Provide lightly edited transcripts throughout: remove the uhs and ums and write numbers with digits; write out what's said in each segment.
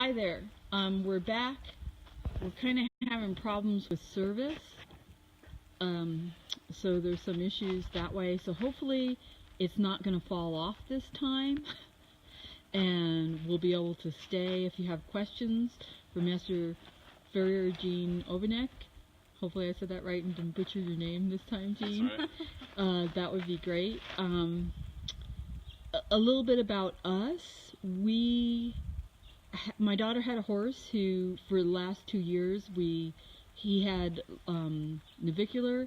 Hi there. We're back. We're kind of having problems with service. Um, so there's some issues that way. So hopefully it's not going to fall off this time. And we'll be able to stay. If you have questions for Master Farrier Gene Ovnicek, hopefully I said that right and didn't butcher your name this time, Gene. That's right. That would be great. A little bit about us. My daughter had a horse who, for the last 2 years, he had navicular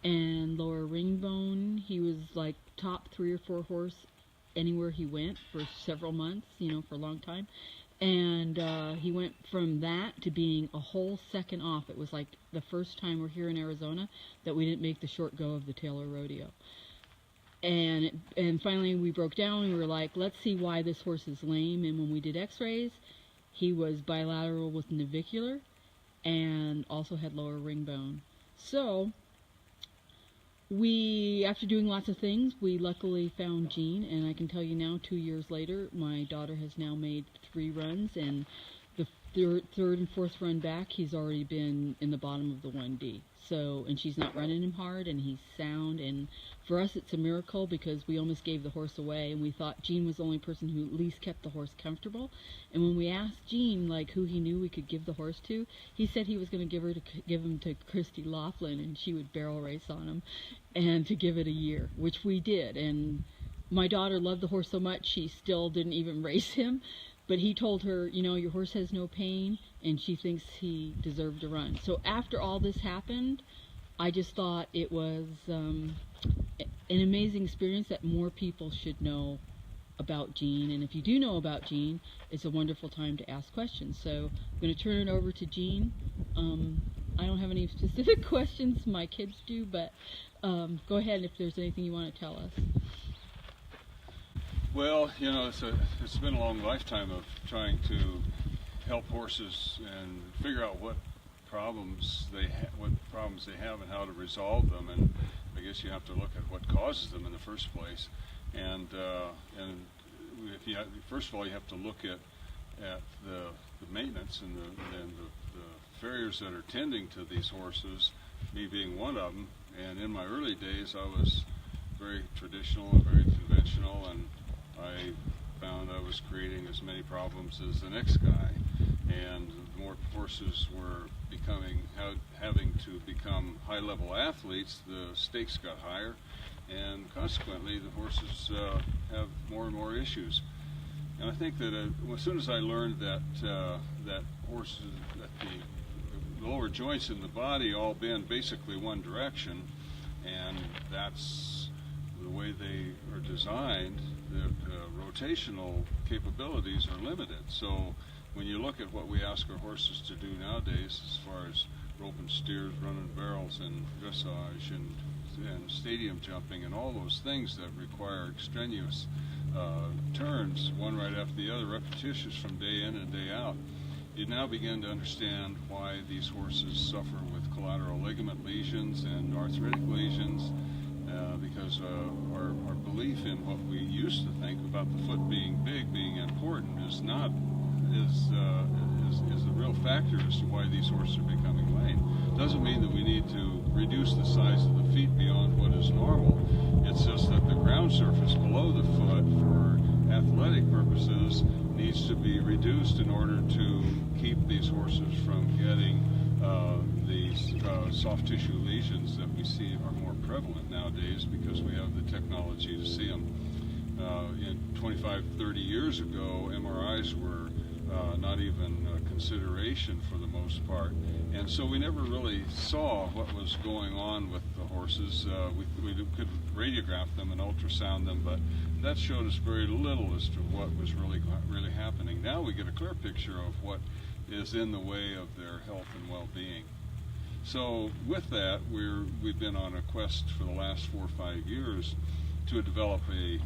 and lower ring bone. He was like top 3 or 4 horse anywhere he went for several months, for a long time. And he went from that to being a whole second off. It was like the first time we're here in Arizona that we didn't make the short go of the Taylor Rodeo. And finally we broke down and we were like, let's see why this horse is lame. And when we did x-rays, he was bilateral with navicular and also had lower ring bone. So after doing lots of things, we luckily found Gene, and I can tell you now, 2 years later, my daughter has now made 3 runs, and the third and fourth run back, he's already been in the bottom of the 1D. So, and she's not running him hard, and he's sound, and for us it's a miracle because we almost gave the horse away, and we thought Gene was the only person who at least kept the horse comfortable. And when we asked Gene, like, who he knew we could give the horse to, he said he was going to give him to Christy Laughlin, and she would barrel race on him, and to give it a year, which we did. And my daughter loved the horse so much she still didn't even race him. But he told her, your horse has no pain, and she thinks he deserved a run. So after all this happened, I just thought it was an amazing experience that more people should know about Gene. And if you do know about Gene, it's a wonderful time to ask questions. So I'm going to turn it over to Gene. I don't have any specific questions. My kids do, but go ahead if there's anything you want to tell us. Well, it's been a long lifetime of trying to help horses and figure out what problems they have and how to resolve them. And I guess you have to look at what causes them in the first place. And first of all, you have to look at the maintenance and the farriers that are tending to these horses, me being one of them. And in my early days, I was very traditional and very conventional, and I found I was creating as many problems as the next guy, and the more horses were having to become high-level athletes, the stakes got higher, and consequently the horses have more and more issues. And I think that as soon as I learned that horses, that the lower joints in the body all bend basically one direction, and that's the way they are designed, the rotational capabilities are limited. So when you look at what we ask our horses to do nowadays, as far as rope and steers, running barrels, and dressage, and stadium jumping, and all those things that require extraneous turns, one right after the other, repetitious from day in and day out, you now begin to understand why these horses suffer with collateral ligament lesions and arthritic lesions. Because our belief in what we used to think about the foot being big, being important, is the real factor as to why these horses are becoming lame. Doesn't mean that we need to reduce the size of the feet beyond what is normal. It's just that the ground surface below the foot, for athletic purposes, needs to be reduced in order to keep these horses from getting these soft tissue lesions that we see are more prevalent nowadays because we have the technology to see them. 25, 30 years ago, MRIs were not even a consideration for the most part, and so we never really saw what was going on with the horses. We could radiograph them and ultrasound them, but that showed us very little as to what was really happening. Now we get a clear picture of what is in the way of their health and well-being. So with that, we've been on a quest for the last 4 or 5 years to develop a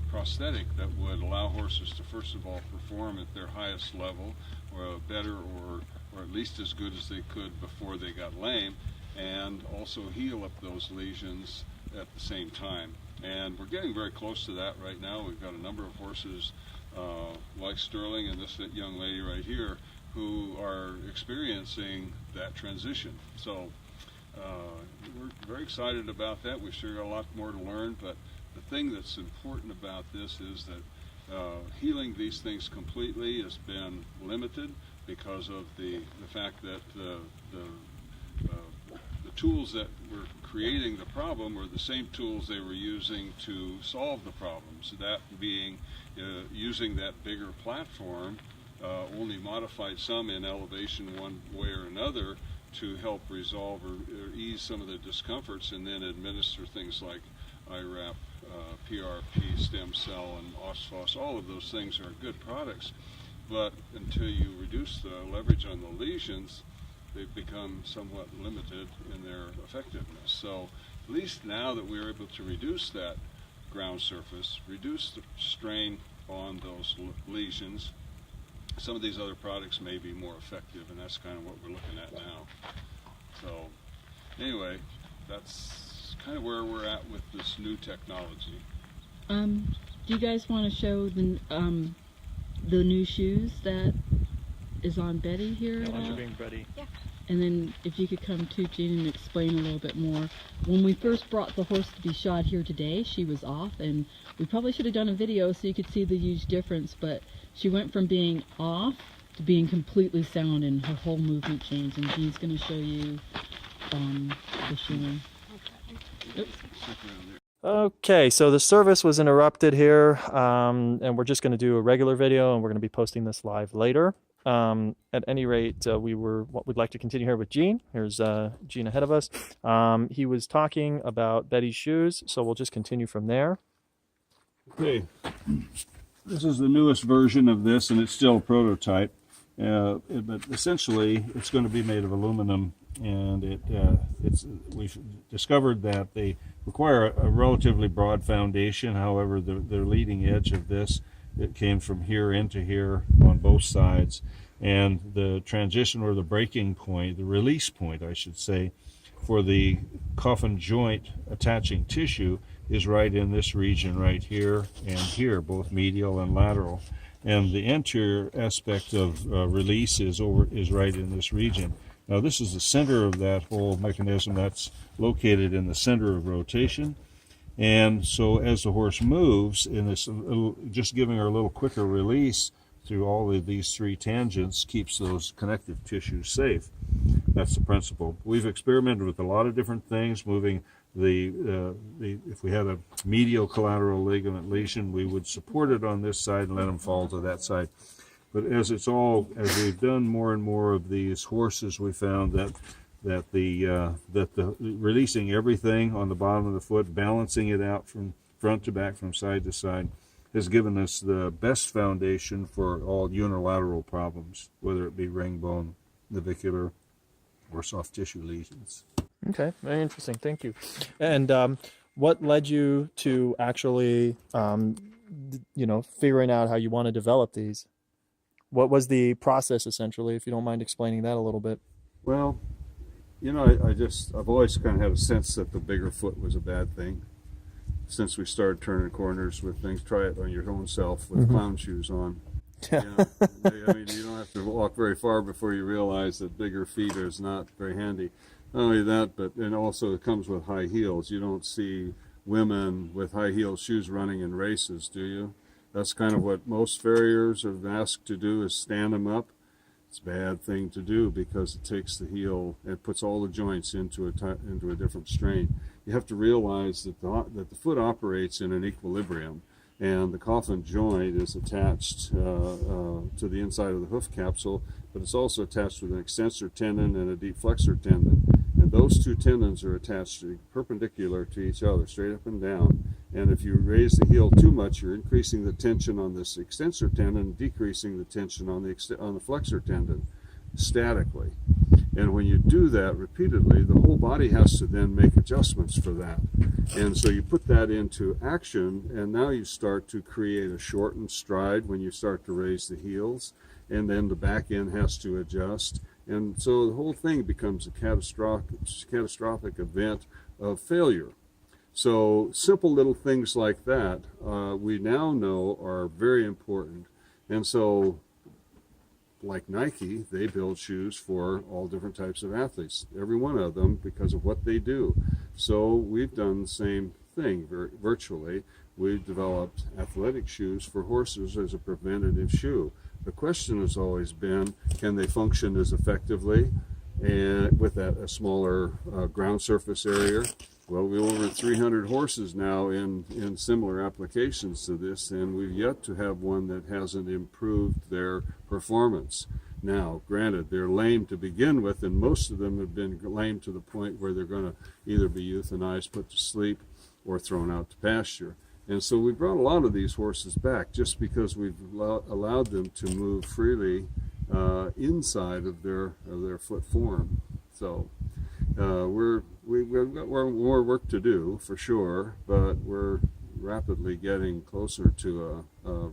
prosthetic that would allow horses to first of all perform at their highest level, or better, or at least as good as they could before they got lame, and also heal up those lesions at the same time. And we're getting very close to that right now. We've got a number of horses like Sterling and this young lady right here, who are experiencing that transition. So we're very excited about that. We've sure got a lot more to learn, but the thing that's important about this is that healing these things completely has been limited because of the fact that the tools that were creating the problem were the same tools they were using to solve the problems. That being using that bigger platform, only modified some in elevation one way or another to help resolve or ease some of the discomforts, and then administer things like IRAP, PRP, stem cell, and OSPHOS. All of those things are good products, but until you reduce the leverage on the lesions, they've become somewhat limited in their effectiveness. So at least now that we're able to reduce that ground surface, reduce the strain on those lesions, some of these other products may be more effective, and that's kind of what we're looking at now. So anyway, that's kind of where we're at with this new technology. Do you guys want to show the new shoes that is on Betty here? Yeah, once you're being ready. Yeah. And then if you could come to Jean and explain a little bit more. When we first brought the horse to be shod here today, she was off, and we probably should have done a video so you could see the huge difference, but she went from being off to being completely sound, and her whole movement changed, and Jean's going to show you the shoeing. Oops. Okay, so the service was interrupted here, and we're just going to do a regular video, and we're going to be posting this live later. At any rate, we'd like to continue here with Gene. Here's Gene ahead of us. He was talking about Betty's shoes, so we'll just continue from there. Okay, this is the newest version of this, and it's still a prototype, but essentially it's going to be made of aluminum, and we've discovered that they require a relatively broad foundation. However, the leading edge of this, it came from here into here on both sides, and the transition, or the breaking point, the release point I should say, for the coffin joint attaching tissue is right in this region right here and here, both medial and lateral, and the anterior aspect of release is right in this region. Now this is the center of that whole mechanism that's located in the center of rotation. And so as the horse moves, in this just giving her a little quicker release through all of these three tangents keeps those connective tissues safe. That's the principle. We've experimented with a lot of different things, moving if we had a medial collateral ligament lesion, we would support it on this side and let them fall to that side. But as we've done more and more of these horses, we found that the releasing everything on the bottom of the foot, balancing it out from front to back, from side to side, has given us the best foundation for all unilateral problems, whether it be ring bone, navicular, or soft tissue lesions. Okay, very interesting. Thank you. And what led you to actually, figuring out how you want to develop these? What was the process, essentially, if you don't mind explaining that a little bit? Well, I've always kind of had a sense that the bigger foot was a bad thing. Since we started turning corners with things, try it on your own self with clown shoes on. Yeah. I mean, you don't have to walk very far before you realize that bigger feet is not very handy. Not only that, and also it comes with high heels. You don't see women with high heel shoes running in races, do you? That's kind of what most farriers are asked to do, is stand them up. It's a bad thing to do because it takes the heel and puts all the joints into a different strain. You have to realize that the foot operates in an equilibrium, and the coffin joint is attached to the inside of the hoof capsule, but it's also attached with an extensor tendon and a deep flexor tendon. And those two tendons are attached perpendicular to each other, straight up and down. And if you raise the heel too much, you're increasing the tension on this extensor tendon, decreasing the tension on the flexor tendon statically. And when you do that repeatedly, the whole body has to then make adjustments for that. And so you put that into action, and now you start to create a shortened stride when you start to raise the heels, and then the back end has to adjust. And so the whole thing becomes a catastrophic event of failure. So simple little things like that, we now know are very important. And so, like Nike, they build shoes for all different types of athletes, every one of them, because of what they do. So we've done the same thing virtually. We've developed athletic shoes for horses as a preventative shoe. The question has always been, can they function as effectively and with a smaller ground surface area? Well, we have over 300 horses now in similar applications to this, and we've yet to have one that hasn't improved their performance. Now, granted, they're lame to begin with, and most of them have been lame to the point where they're going to either be euthanized, put to sleep, or thrown out to pasture. And so we brought a lot of these horses back just because we've allowed them to move freely inside of their foot form. So we've got more work to do for sure, but we're rapidly getting closer to a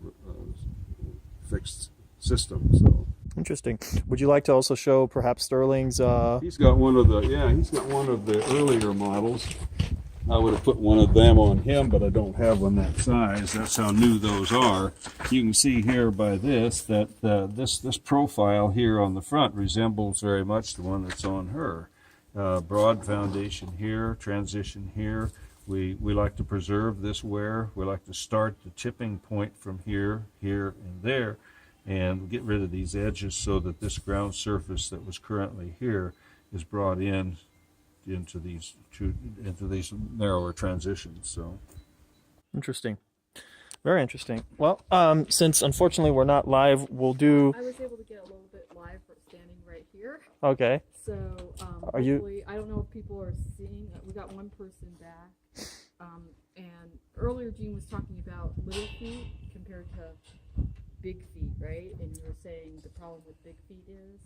fixed system. So Interesting. Would you like to also show perhaps Sterling's? He's got one of the earlier models. I would have put one of them on him, but I don't have one that size. That's how new those are. You can see here by this that this profile here on the front resembles very much the one that's on her. Broad foundation here, transition here. We like to preserve this wear. We like to start the tipping point from here, here, and there, and get rid of these edges so that this ground surface that was currently here is brought in into these narrower transitions. So Interesting. Very interesting. Well, since unfortunately we're not live, we'll do. I was able to get a little bit live for standing right here. Okay. So Are you? hopefully, I don't know if people are seeing. We got one person back, and earlier Gene was talking about little feet compared to big feet, right? And you were saying the problem with big feet is.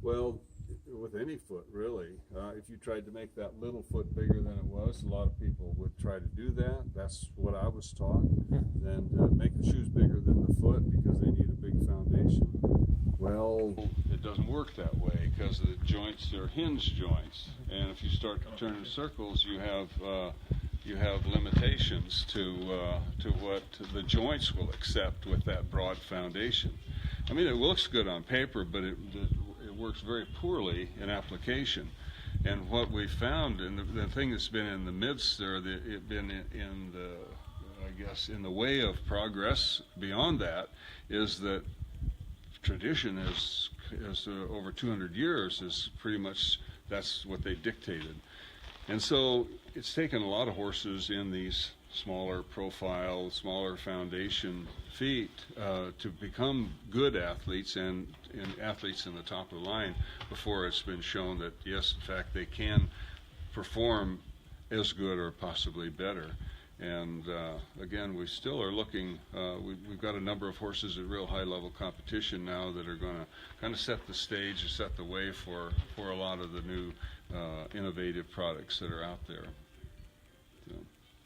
well, with any foot really, if you tried to make that little foot bigger than it was, a lot of people would try to do that. That's what I was taught. And make the shoes bigger than the foot because they need a big foundation. Well, it doesn't work that way because the joints are hinge joints, and if you start to turn in circles, you have limitations to what the joints will accept with that broad foundation. I mean, it looks good on paper, but it works very poorly in application. And what we found, and the thing that's been in the midst there, it been in the, I guess, in the way of progress beyond that, is that tradition is over 200 years is pretty much, that's what they dictated. And so it's taken a lot of horses in these smaller profile, smaller foundation feet to become good athletes and athletes in the top of the line before it's been shown that yes, in fact, they can perform as good or possibly better. And again, we still are looking, we've got a number of horses at real high level competition now that are going to kind of set the stage and set the way for a lot of the new innovative products that are out there. So.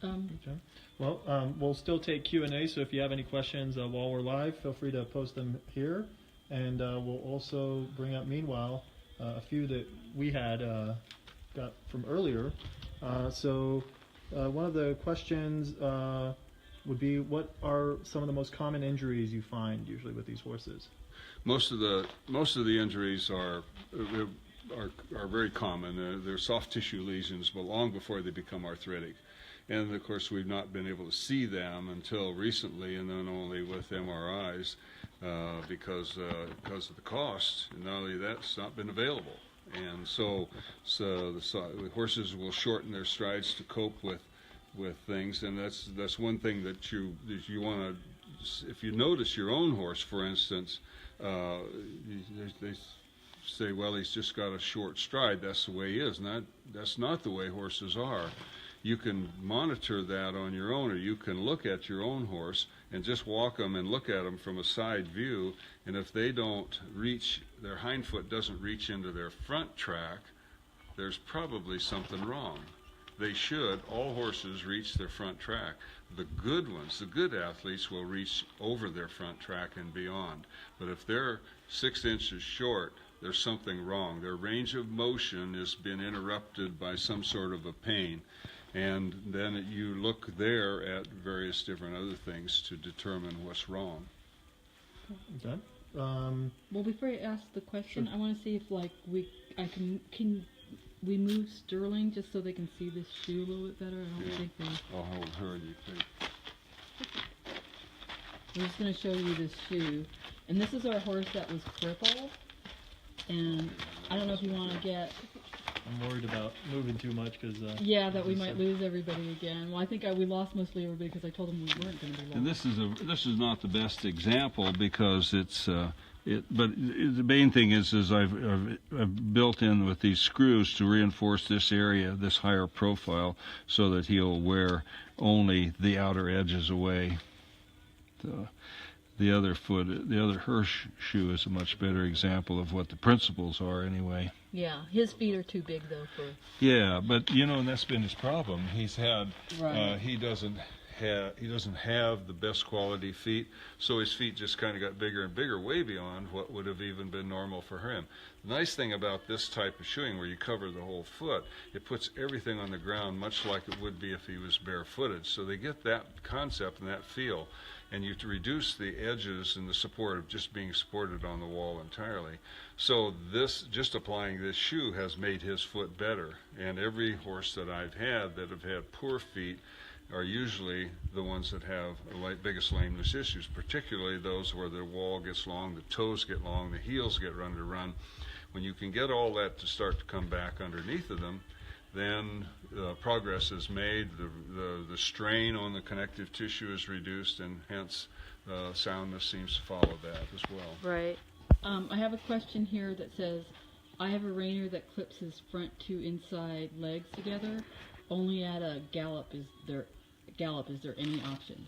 Okay. Well, we'll still take Q&A, so if you have any questions while we're live, feel free to post them here. And we'll also bring up, meanwhile, a few that we had got from earlier. So one of the questions would be, what are some of the most common injuries you find usually with these horses? Most of the injuries are very common. They're soft tissue lesions, but long before they become arthritic. And of course, we've not been able to see them until recently, and then only with MRIs because of the cost. And not only that, it's not been available. And so the horses will shorten their strides to cope with things. And that's one thing that you want to. If you notice your own horse, for instance, they say, well, he's just got a short stride. That's the way he is. And that's not the way horses are. You can monitor that on your own, or you can look at your own horse and just walk them and look at them from a side view. And if they don't reach, their hind foot doesn't reach into their front track, there's probably something wrong. They should, all horses, reach their front track. The good ones, the good athletes, will reach over their front track and beyond. But if they're 6 inches short, there's something wrong. Their range of motion has been interrupted by some sort of a pain. And then you look there at various different other things to determine what's wrong. Okay. Well, before I ask the question, Sure. I want to see if can we move Sterling just so they can see this shoe a little bit better? I don't think they. I'll hold her and you take. I'm just going to show you this shoe, and this is our horse that was crippled. And I don't know if you want to get. I'm worried about moving too much because. Yeah, that we might lose everybody again. Well, I think we lost mostly everybody because I told them we weren't going to be lost. And this is not the best example because it's but the main thing is I've built in with these screws to reinforce this area, this higher profile, so that he'll wear only the outer edges away. The other Hirsch shoe is a much better example of what the principles are anyway. Yeah, his feet are too big though for. Yeah, but and that's been his problem. He's had Right. he doesn't have the best quality feet, so his feet just kind of got bigger and bigger, way beyond what would have even been normal for him. The nice thing about this type of shoeing, where you cover the whole foot, it puts everything on the ground much like it would be if he was barefooted. So they get that concept and that feel, and you reduce the edges and the support of just being supported on the wall entirely. So just applying this shoe has made his foot better. And every horse that I've had that have had poor feet are usually the ones that have the biggest lameness issues, particularly those where the wall gets long, the toes get long, the heels get run to run. When you can get all that to start to come back underneath of them, then progress is made, the strain on the connective tissue is reduced, and hence soundness seems to follow that as well. Right. I have a question here that says, I have a reiner that clips his front two inside legs together. Only at a gallop is there any options?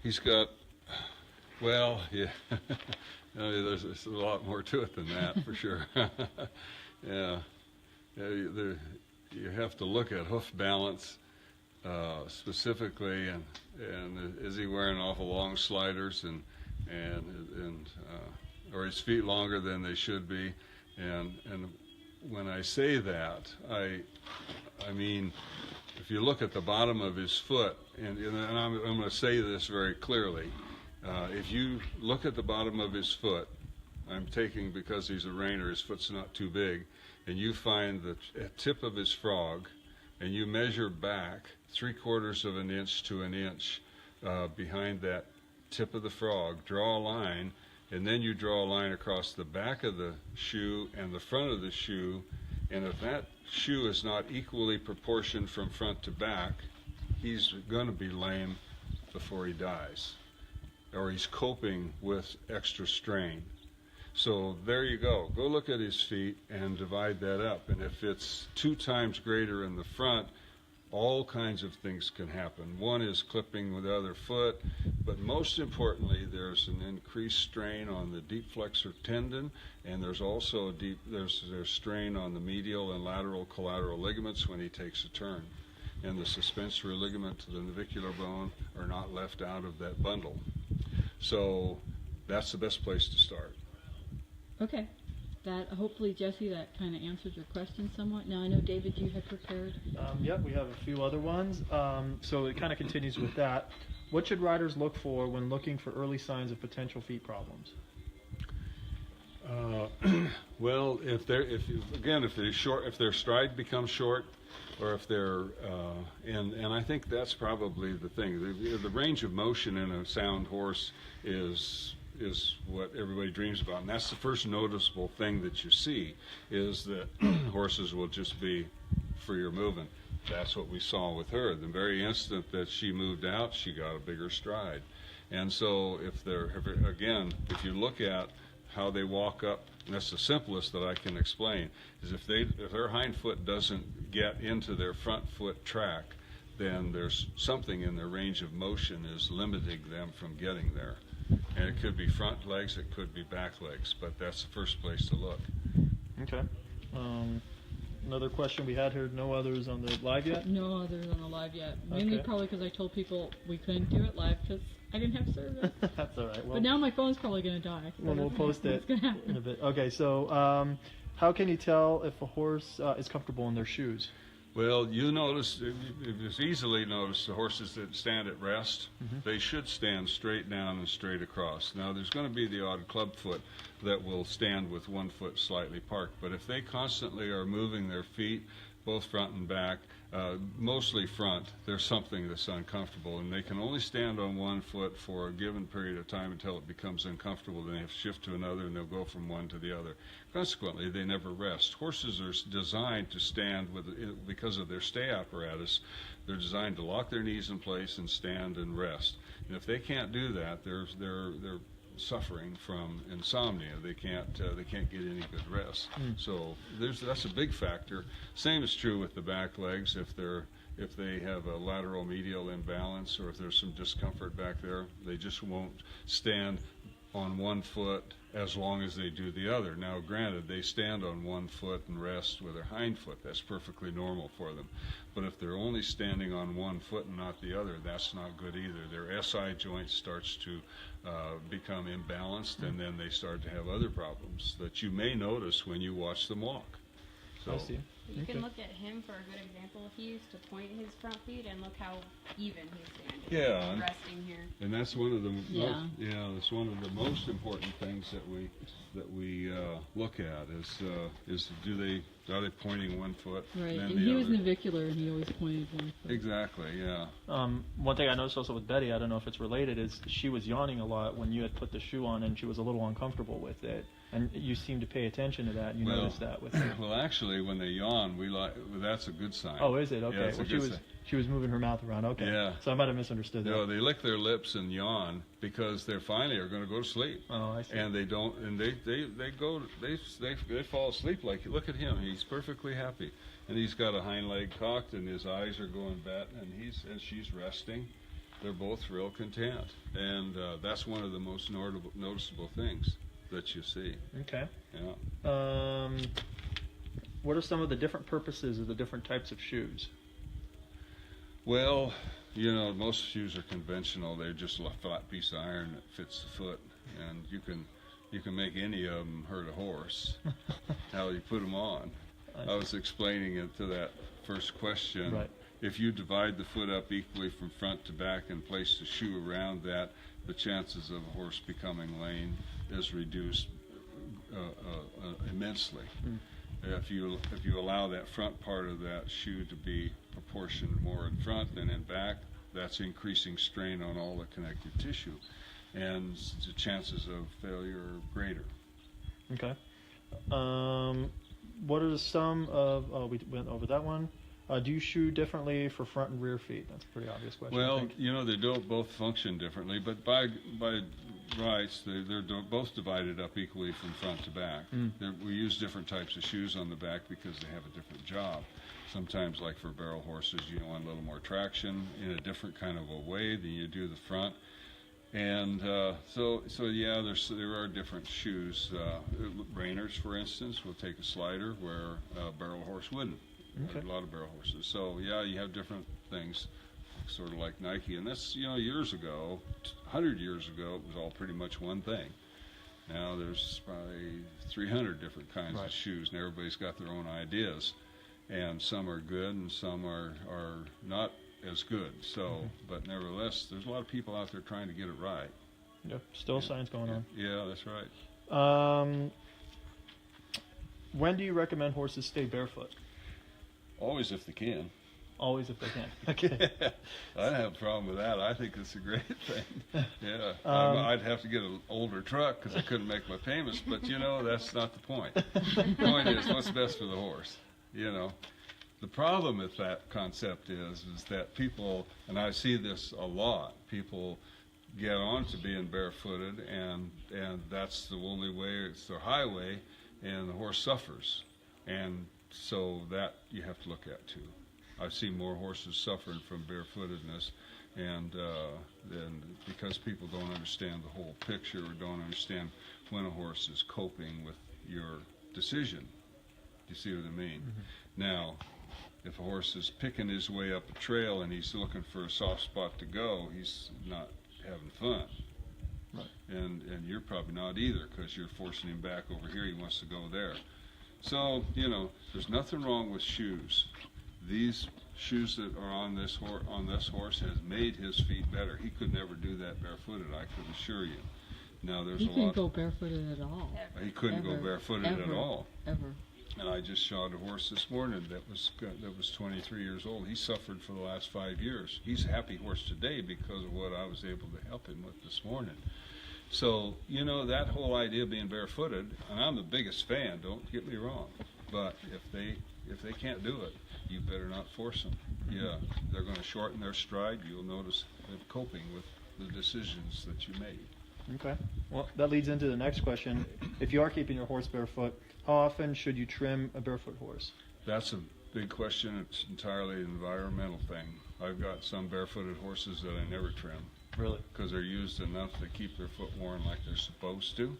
He's got, well, yeah, there's a lot more to it than that for sure. Yeah, you have to look at hoof balance specifically, and is he wearing awful long sliders and are his feet longer than they should be? And when I say that, I mean, if you look at the bottom of his foot, and I'm going to say this very clearly, if you look at the bottom of his foot, I'm taking, because he's a reiner, his foot's not too big, and you find the tip of his frog, and you measure back 3/4 of an inch to an inch behind that tip of the frog, draw a line, and then you draw a line across the back of the shoe and the front of the shoe, and if that shoe is not equally proportioned from front to back, he's going to be lame before he dies, or he's coping with extra strain. So there you go. Go look at his feet and divide that up, and if it's 2 times greater in the front, all kinds of things can happen. One is clipping with the other foot, but most importantly, there's an increased strain on the deep flexor tendon, and there's also there's strain on the medial and lateral collateral ligaments when he takes a turn. And the suspensory ligament to the navicular bone are not left out of that bundle. So that's the best place to start. Okay. That hopefully, Jesse, that kind of answered your question somewhat. Now I know, David, you had prepared. Yep, we have a few other ones. So it kind of continues with that. What should riders look for when looking for early signs of potential feet problems? Well, if their stride becomes short, or if they're and I think that's probably the thing. The range of motion in a sound horse is what everybody dreams about, and that's the first noticeable thing that you see, is that horses will just be freer moving. That's what we saw with her. The very instant that she moved out, she got a bigger stride. And so if you look at how they walk up, and that's the simplest that I can explain, is if their hind foot doesn't get into their front foot track, then there's something in their range of motion is limiting them from getting there. And it could be front legs, it could be back legs, but that's the first place to look. Okay. Another question we had here, no others on the live yet? No others on the live yet. Mainly Okay. Probably because I told people we couldn't do it live because I didn't have service. That's all right. Well, But now my phone's probably going to die. So we'll post it It's going to happen. in a bit. Okay, so how can you tell if a horse is comfortable in their shoes? Well, you notice, it's easily noticed the horses that stand at rest, they should stand straight down and straight across. Now, there's going to be the odd club foot that will stand with one foot slightly parked, but if they constantly are moving their feet, both front and back, mostly front, there's something that's uncomfortable, and they can only stand on one foot for a given period of time until it becomes uncomfortable. Then they have to shift to another, and they'll go from one to the other. Consequently, they never rest. Horses are designed to stand because of their stay apparatus. They're designed to lock their knees in place and stand and rest. And if they can't do that, they're suffering from insomnia. They can't get any good rest. So that's a big factor. Same is true with the back legs. If they have a lateral medial imbalance, or if there's some discomfort back there, they just won't stand on one foot as long as they do the other. Now, granted, they stand on one foot and rest with their hind foot. That's perfectly normal for them. But if they're only standing on one foot and not the other, that's not good either. Their SI joint starts to become imbalanced, and then they start to have other problems that you may notice when you watch them walk. So, I see. You can look at him for a good example. If he used to point his front feet, and look how even he's standing. Yeah, Resting here. and that's one of the Yeah. that's one of the most important things that we look at is are they pointing one foot Right, then and the he was other? navicular, and he always pointed one foot. Exactly, yeah. One thing I noticed also with Betty, I don't know if it's related, is she was yawning a lot when you had put the shoe on, and she was a little uncomfortable with it. And you seem to pay attention to that, and you noticed that with her. Well, actually, when they yawn, that's a good sign. Oh, is it? Okay. Yeah, it's a Well, good sign. she was moving her mouth around. Okay. Yeah. So I might have misunderstood that. No, they lick their lips and yawn because they finally are going to go to sleep. Oh, I see. And they don't, and they fall asleep. Like, look at him, he's perfectly happy, and he's got a hind leg cocked, and his eyes are going bat, and she's resting. They're both real content, and that's one of the most noticeable things that you see. Okay. Yeah. What are some of the different purposes of the different types of shoes? Well, most shoes are conventional. They're just a flat piece of iron that fits the foot, and you can make any of them hurt a horse. How you put them on. I was explaining it to that first question. Right. If you divide the foot up equally from front to back and place the shoe around that, the chances of a horse becoming lame is reduced immensely. If you allow that front part of that shoe to be proportioned more in front than in back, that's increasing strain on all the connective tissue, and the chances of failure are greater. Okay. What are some of? Oh, we went over that one. Do you shoe differently for front and rear feet? That's a pretty obvious question. I Well, think. they don't both function differently, but by rights, they're both divided up equally from front to back. We use different types of shoes on the back because they have a different job. Sometimes, like for barrel horses, you want a little more traction in a different kind of a way than you do the front. And so yeah, there are different shoes. Reiners, for instance, will take a slider where a barrel horse wouldn't. Okay. A lot of barrel horses. So yeah, you have different things, sort of like Nike. And that's, years ago, 100 years ago, it was all pretty much one thing. Now there's probably 300 different kinds Right. of shoes, and everybody's got their own ideas. And some are good, and some are not as good. So, but nevertheless, there's a lot of people out there trying to get it right. Yeah, still science going on. Yeah, that's right. When do you recommend horses stay barefoot? Always if they can. Always if they can. Okay. I don't have a problem with that. I think it's a great thing. Yeah. I'd have to get an older truck because I couldn't make my payments, but that's not the point. The point is what's best for the horse. The problem with that concept is that people, and I see this a lot, people get on to being barefooted, and that's the only way, it's their highway, and the horse suffers. And so that you have to look at too. I've seen more horses suffering from barefootedness, and because people don't understand the whole picture, or don't understand when a horse is coping with your decision. You see what I mean? Now, if a horse is picking his way up a trail and he's looking for a soft spot to go, he's not having fun. Right. And you're probably not either, because you're forcing him back over here. He wants to go there. So, there's nothing wrong with shoes. these shoes that are on this horse has made his feet better. He could never do that barefooted, I can assure you. Now there's He a lot. couldn't go barefooted at all. He couldn't go barefooted at all. Ever. And I just shod a horse this morning that was 23 years old. He suffered for the last 5 years. He's a happy horse today because of what I was able to help him with this morning. So, you know, that whole idea of being barefooted, and I'm the biggest fan, don't get me wrong, but if they can't do it, you better not force them. Yeah, they're going to shorten their stride. You'll notice them coping with the decisions that you made. Okay. Well, that leads into the next question. If you are keeping your horse barefoot, how often should you trim a barefoot horse? That's a big question. It's entirely an environmental thing. I've got some barefooted horses that I never trim. Really? Because they're used enough to keep their foot worn like they're supposed to.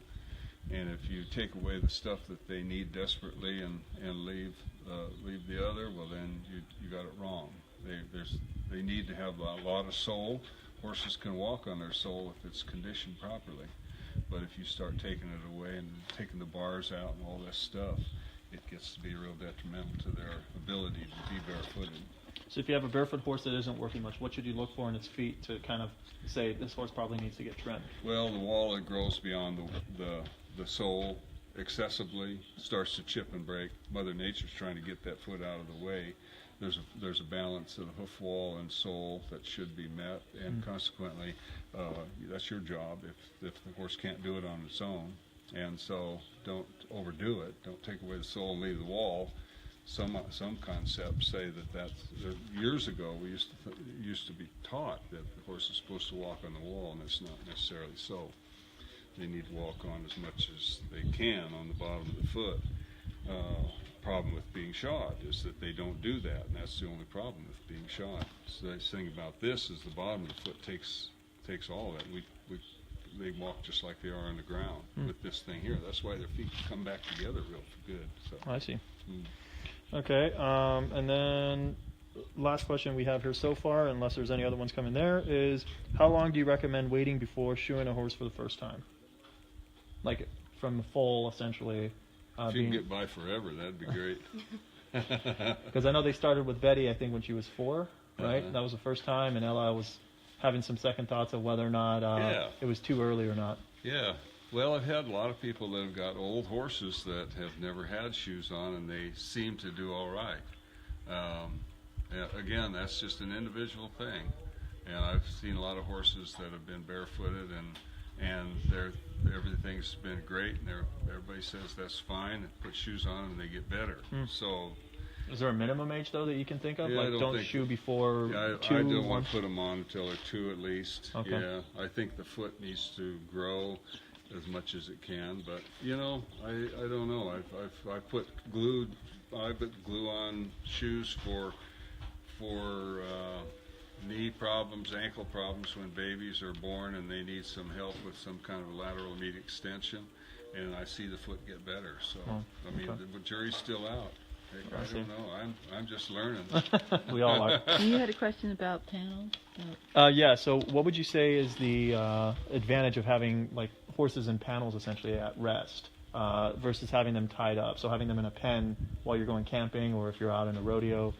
And if you take away the stuff that they need desperately and leave the other, well then you got it wrong. They need to have a lot of sole. Horses can walk on their sole if it's conditioned properly. But if you start taking it away and taking the bars out and all this stuff, it gets to be real detrimental to their ability to be barefooted. So if you have a barefoot horse that isn't working much, what should you look for in its feet to kind of say this horse probably needs to get trimmed? Well, the wall that grows beyond the sole excessively starts to chip and break. Mother Nature's trying to get that foot out of the way. There's a balance of the hoof wall and sole that should be met, and consequently, that's your job if the horse can't do it on its own. And so don't overdo it. Don't take away the sole and leave the wall. Some concepts say that's years ago we used to be taught that the horse is supposed to walk on the wall, and it's not necessarily so. They need to walk on as much as they can on the bottom of the foot. Problem with being shod is that they don't do that, and that's the only problem with being shod. So the nice thing about this is the bottom of the foot takes all that. They walk just like they are on the ground with this thing here. That's why their feet come back together real good. So. I see. Okay, and then last question we have here so far, unless there's any other ones coming there, is how long do you recommend waiting before shoeing a horse for the first time? Like from the foal, essentially. If you can get by forever, that'd be great. Because I know they started with Betty, I think, when she was 4, right? That was the first time, and Ella was having some second thoughts of whether or not it was too early or not. Yeah. Well, I've had a lot of people that have got old horses that have never had shoes on, and they seem to do all right. Again, that's just an individual thing. And I've seen a lot of horses that have been barefooted, and everything's been great, and everybody says that's fine. Put shoes on and they get better. So, is there a minimum age though that you can think of? Yeah, like don't shoe before 2. I don't want to put them on until they're 2 at least. Okay. Yeah, I think the foot needs to grow as much as it can, but you know, I don't know. I put glue on shoes for knee problems, ankle problems when babies are born and they need some help with some kind of a lateral knee extension, and I see the foot get better. So I mean, the jury's still out. I don't know. I'm just learning. We all are. You had a question about panels? Yeah. So, what would you say is the advantage of having like horses in panels essentially at rest versus having them tied up? So, having them in a pen while you're going camping, or if you're out in a rodeo,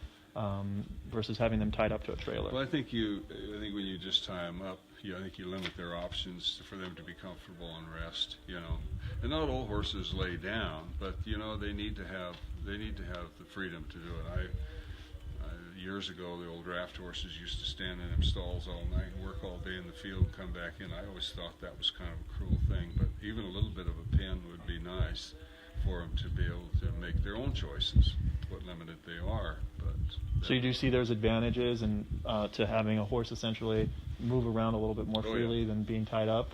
versus having them tied up to a trailer. Well, I think when you just tie them up, I think you limit their options for them to be comfortable and rest. You know, and not all horses lay down, but you know they need to have the freedom to do it. Years ago, the old draft horses used to stand in them stalls all night and work all day in the field and come back in. I always thought that was kind of a cruel thing, but even a little bit of a pen would be nice for them to be able to make their own choices, what limited they are. But so you do see there's advantages and to having a horse essentially move around a little bit more freely than being tied up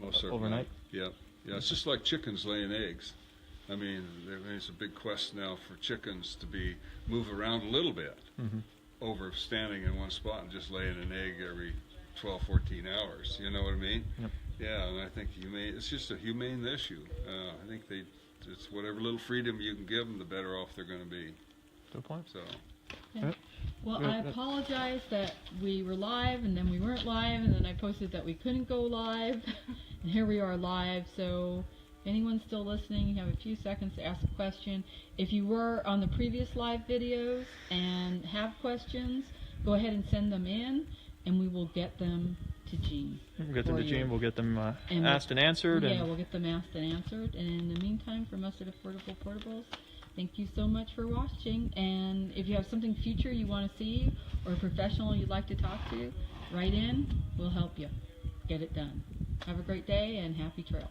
most overnight? Yeah, it's just like chickens laying eggs. I mean, there's a big quest now for chickens to move around a little bit over standing in one spot and just laying an egg every 12, 14 hours. You know what I mean? Yep. Yeah, and I think it's just a humane issue. I think it's whatever little freedom you can give them, the better off they're going to be. Good point. So. Yeah. Well, I apologize that we were live and then we weren't live, and then I posted that we couldn't go live, and here we are live. So If anyone's still listening, you have a few seconds to ask a question. If you were on the previous live videos and have questions, go ahead and send them in, and we will get them to Jean. We'll get them to Jean. We'll get them And asked and answered. Yeah, we'll get them asked and answered. And in the meantime, from us at Affordable Portables, thank you so much for watching. And if you have something future you want to see or a professional you'd like to talk to, write in. We'll help you get it done. Have a great day and happy trails.